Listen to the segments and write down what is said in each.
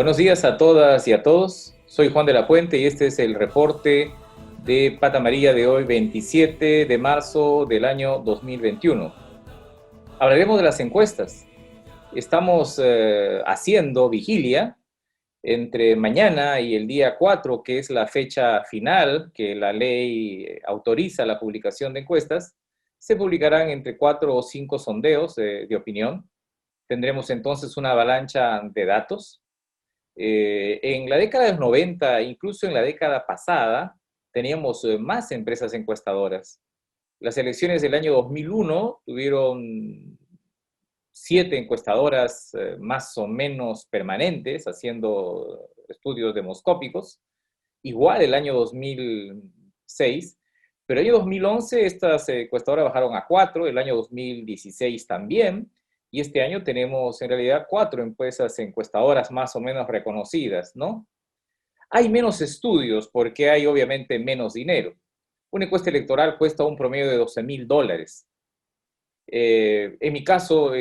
Buenos días a todas y a todos. Soy Juan de la Puente y este es el reporte de Pata Amarilla de hoy, 27 de marzo del año 2021. Hablaremos de las encuestas. Estamos haciendo vigilia entre mañana y el día 4, que es la fecha final que la ley autoriza la publicación de encuestas. Se publicarán entre 4 o 5 sondeos de opinión. Tendremos entonces una avalancha de datos. En la década de los 90, incluso en la década pasada, teníamos más empresas encuestadoras. Las elecciones del año 2001 tuvieron 7 encuestadoras más o menos permanentes, haciendo estudios demoscópicos. Igual el año 2006, pero el año 2011 estas encuestadoras bajaron a 4, el año 2016 también, y este año tenemos en realidad 4 empresas encuestadoras más o menos reconocidas, ¿no? Hay menos estudios porque hay obviamente menos dinero. Una encuesta electoral cuesta un promedio de $12,000. En mi caso,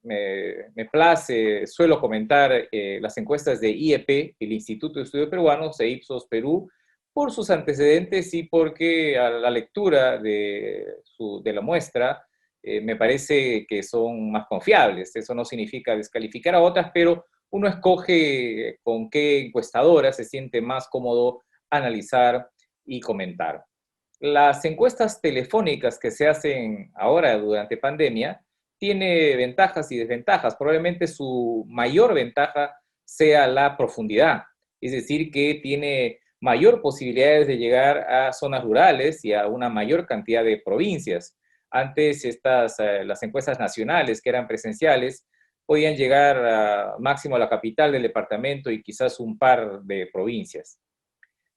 me place, suelo comentar las encuestas de IEP, el Instituto de Estudios Peruanos, e Ipsos Perú, por sus antecedentes y porque a la lectura de la muestra me parece que son más confiables. Eso no significa descalificar a otras, pero uno escoge con qué encuestadora se siente más cómodo analizar y comentar. Las encuestas telefónicas que se hacen ahora durante pandemia tiene ventajas y desventajas. Probablemente su mayor ventaja sea la profundidad, es decir, que tiene mayor posibilidades de llegar a zonas rurales y a una mayor cantidad de provincias. Antes las encuestas nacionales que eran presenciales podían llegar máximo a la capital del departamento y quizás un par de provincias.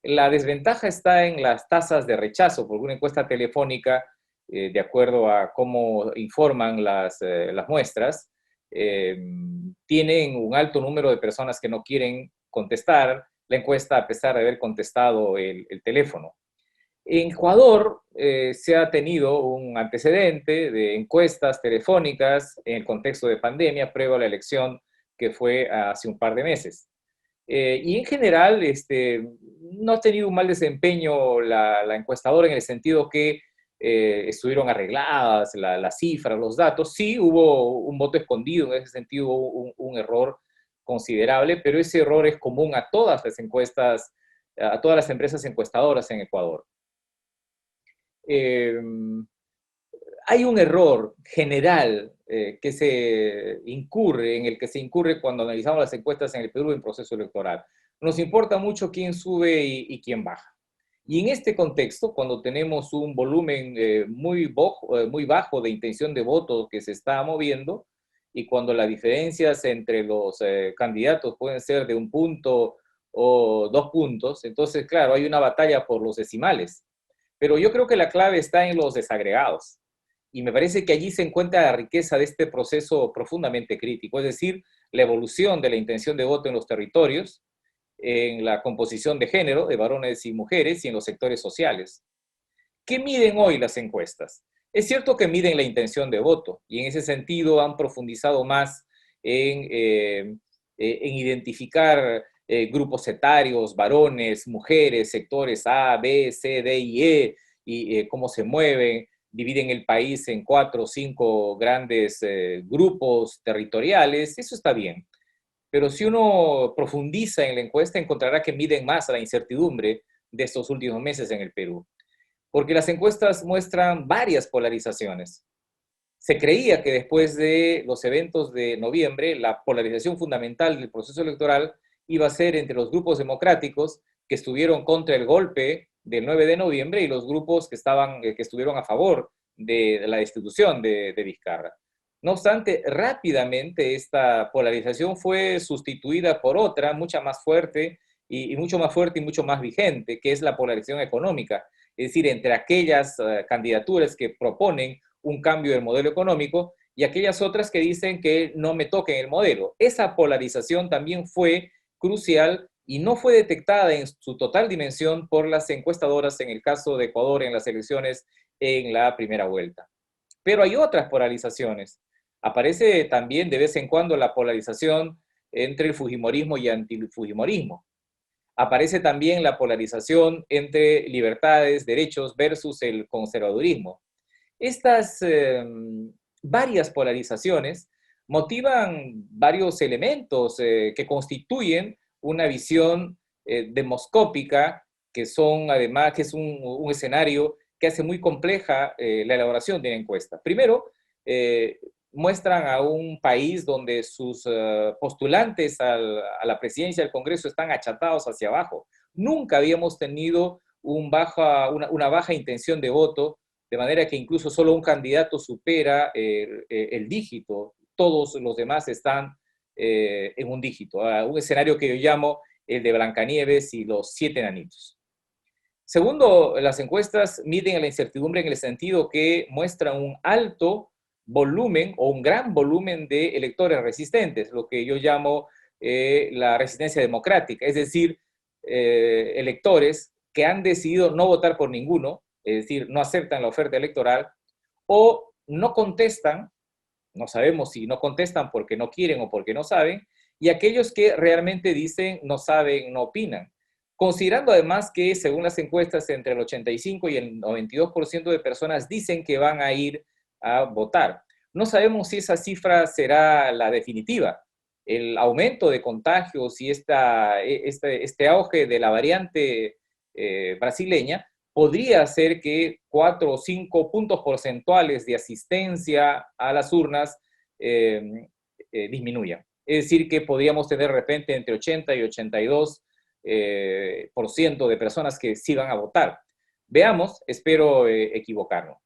La desventaja está en las tasas de rechazo, porque una encuesta telefónica, de acuerdo a cómo informan las muestras, tienen un alto número de personas que no quieren contestar la encuesta a pesar de haber contestado el teléfono. En Ecuador se ha tenido un antecedente de encuestas telefónicas en el contexto de pandemia, previo a la elección que fue hace un par de meses. Y en general, no ha tenido un mal desempeño la encuestadora en el sentido que estuvieron arregladas las cifras, los datos. Sí hubo un voto escondido, en ese sentido hubo un error considerable, pero ese error es común a todas las encuestas, a todas las empresas encuestadoras en Ecuador. Eh, Hay un error general que se incurre, en el que se incurre cuando analizamos las encuestas en el Perú en proceso electoral. Nos importa mucho quién sube y quién baja. Y en este contexto, cuando tenemos un volumen muy bajo de intención de voto que se está moviendo, y cuando las diferencias entre los candidatos pueden ser de 1 punto o 2 puntos, entonces, claro, hay una batalla por los decimales. Pero yo creo que la clave está en los desagregados. Y me parece que allí se encuentra la riqueza de este proceso profundamente crítico, es decir, la evolución de la intención de voto en los territorios, en la composición de género, de varones y mujeres, y en los sectores sociales. ¿Qué miden hoy las encuestas? Es cierto que miden la intención de voto, y en ese sentido han profundizado más en identificar grupos etarios, varones, mujeres, sectores A, B, C, D y E, y cómo se mueven, dividen el país en 4 o 5 grandes grupos territoriales. Eso está bien. Pero si uno profundiza en la encuesta, encontrará que miden más a la incertidumbre de estos últimos meses en el Perú. Porque las encuestas muestran varias polarizaciones. Se creía que después de los eventos de noviembre, la polarización fundamental del proceso electoral iba a ser entre los grupos democráticos que estuvieron contra el golpe del 9 de noviembre y los grupos que estuvieron a favor de la destitución de Vizcarra. No obstante, rápidamente esta polarización fue sustituida por otra, mucho más fuerte y mucho más vigente, que es la polarización económica. Es decir, entre aquellas candidaturas que proponen un cambio del modelo económico y aquellas otras que dicen que no me toquen el modelo. Esa polarización también fue crucial y no fue detectada en su total dimensión por las encuestadoras en el caso de Ecuador en las elecciones en la primera vuelta. Pero hay otras polarizaciones. Aparece también de vez en cuando la polarización entre el fujimorismo y antifujimorismo. Aparece también la polarización entre libertades, derechos versus el conservadurismo. Estas varias polarizaciones motivan varios elementos que constituyen una visión demoscópica, que son además, que es un escenario que hace muy compleja la elaboración de una encuesta. Primero, muestran a un país donde sus postulantes a la presidencia del Congreso están achatados hacia abajo. Nunca habíamos tenido una baja intención de voto, de manera que incluso solo un candidato supera el dígito, todos los demás están en un dígito, un escenario que yo llamo el de Blancanieves y los 7 enanitos. Segundo, las encuestas miden la incertidumbre en el sentido que muestran un alto volumen o un gran volumen de electores resistentes, lo que yo llamo la resistencia democrática, es decir, electores que han decidido no votar por ninguno, es decir, no aceptan la oferta electoral, o no contestan, no sabemos si no contestan porque no quieren o porque no saben, y aquellos que realmente dicen no saben, no opinan. Considerando además que, según las encuestas, entre el 85 y el 92% de personas dicen que van a ir a votar. No sabemos si esa cifra será la definitiva. El aumento de contagios y este auge de la variante brasileña podría hacer que 4 o 5 puntos porcentuales de asistencia a las urnas disminuyan. Es decir, que podríamos tener de repente entre 80 y 82 por ciento de personas que sí van a votar. Veamos, espero equivocarme.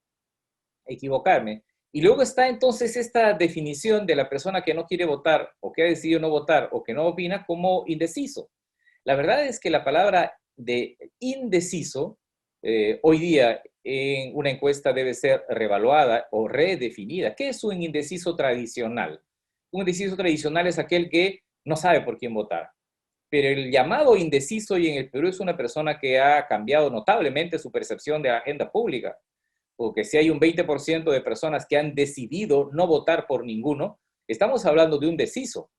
Y luego está entonces esta definición de la persona que no quiere votar o que ha decidido no votar o que no opina como indeciso. La verdad es que la palabra de indeciso hoy día en una encuesta debe ser revaluada o redefinida. ¿Qué es un indeciso tradicional? Un indeciso tradicional es aquel que no sabe por quién votar. Pero el llamado indeciso y en el Perú es una persona que ha cambiado notablemente su percepción de la agenda pública. Porque si hay un 20% de personas que han decidido no votar por ninguno, estamos hablando de un deciso.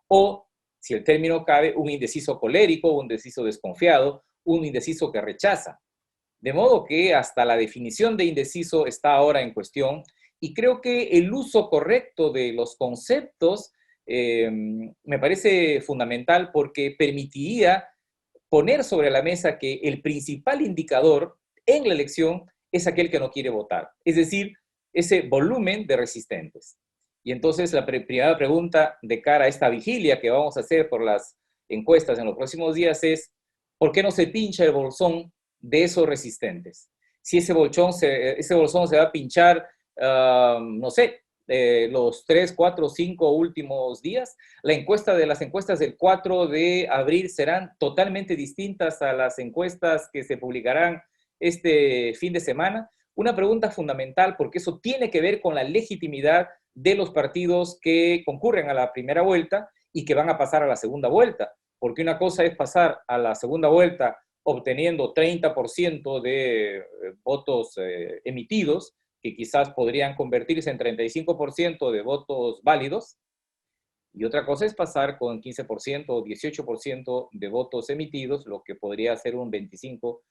O, si el término cabe, un indeciso colérico, un indeciso desconfiado, un indeciso que rechaza. De modo que hasta la definición de indeciso está ahora en cuestión y creo que el uso correcto de los conceptos me parece fundamental porque permitiría poner sobre la mesa que el principal indicador en la elección es aquel que no quiere votar, es decir, ese volumen de resistentes. Y entonces la primera pregunta de cara a esta vigilia que vamos a hacer por las encuestas en los próximos días es, ¿por qué no se pincha el bolsón de esos resistentes? Si ese bolsón se va a pinchar, no sé, los 3, 4, 5 últimos días, las encuestas del 4 de abril serán totalmente distintas a las encuestas que se publicarán este fin de semana. Una pregunta fundamental porque eso tiene que ver con la legitimidad de los partidos que concurren a la primera vuelta y que van a pasar a la segunda vuelta. Porque una cosa es pasar a la segunda vuelta obteniendo 30% de votos emitidos, que quizás podrían convertirse en 35% de votos válidos, y otra cosa es pasar con 15% o 18% de votos emitidos, lo que podría ser un 25%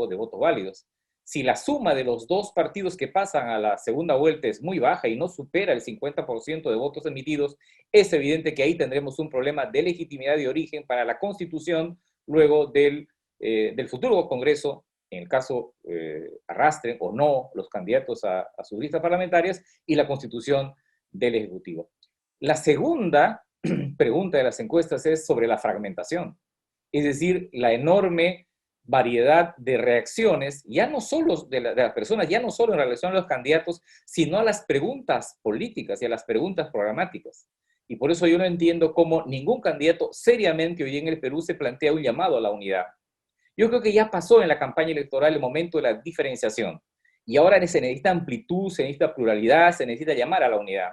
de votos válidos. Si la suma de los dos partidos que pasan a la segunda vuelta es muy baja y no supera el 50% de votos emitidos, es evidente que ahí tendremos un problema de legitimidad de origen para la constitución luego del futuro Congreso, en el caso arrastren o no los candidatos a sus listas parlamentarias, y la constitución del Ejecutivo. La segunda pregunta de las encuestas es sobre la fragmentación, es decir, la enorme variedad de reacciones, ya no solo de las personas, ya no solo en relación a los candidatos, sino a las preguntas políticas y a las preguntas programáticas. Y por eso yo no entiendo cómo ningún candidato seriamente hoy en el Perú se plantea un llamado a la unidad. Yo creo que ya pasó en la campaña electoral el momento de la diferenciación. Y ahora se necesita amplitud, se necesita pluralidad, se necesita llamar a la unidad.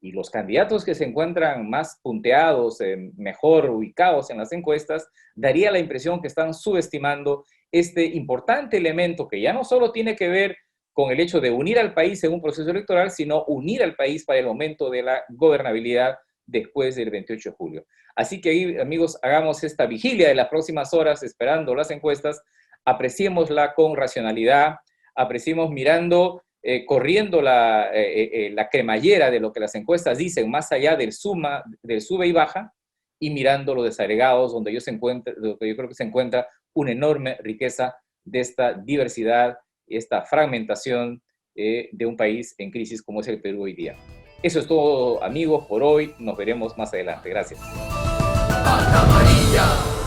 Y los candidatos que se encuentran más punteados, mejor ubicados en las encuestas, daría la impresión que están subestimando este importante elemento que ya no solo tiene que ver con el hecho de unir al país en un proceso electoral, sino unir al país para el momento de la gobernabilidad después del 28 de julio. Así que ahí, amigos, hagamos esta vigilia de las próximas horas, esperando las encuestas, apreciémosla con racionalidad, apreciemos mirando, corriendo la cremallera de lo que las encuestas dicen, más allá del sube y baja, y mirando los desagregados, donde yo creo que se encuentra una enorme riqueza de esta diversidad, esta fragmentación de un país en crisis como es el Perú hoy día. Eso es todo, amigos, por hoy. Nos veremos más adelante. Gracias. Pata amarilla.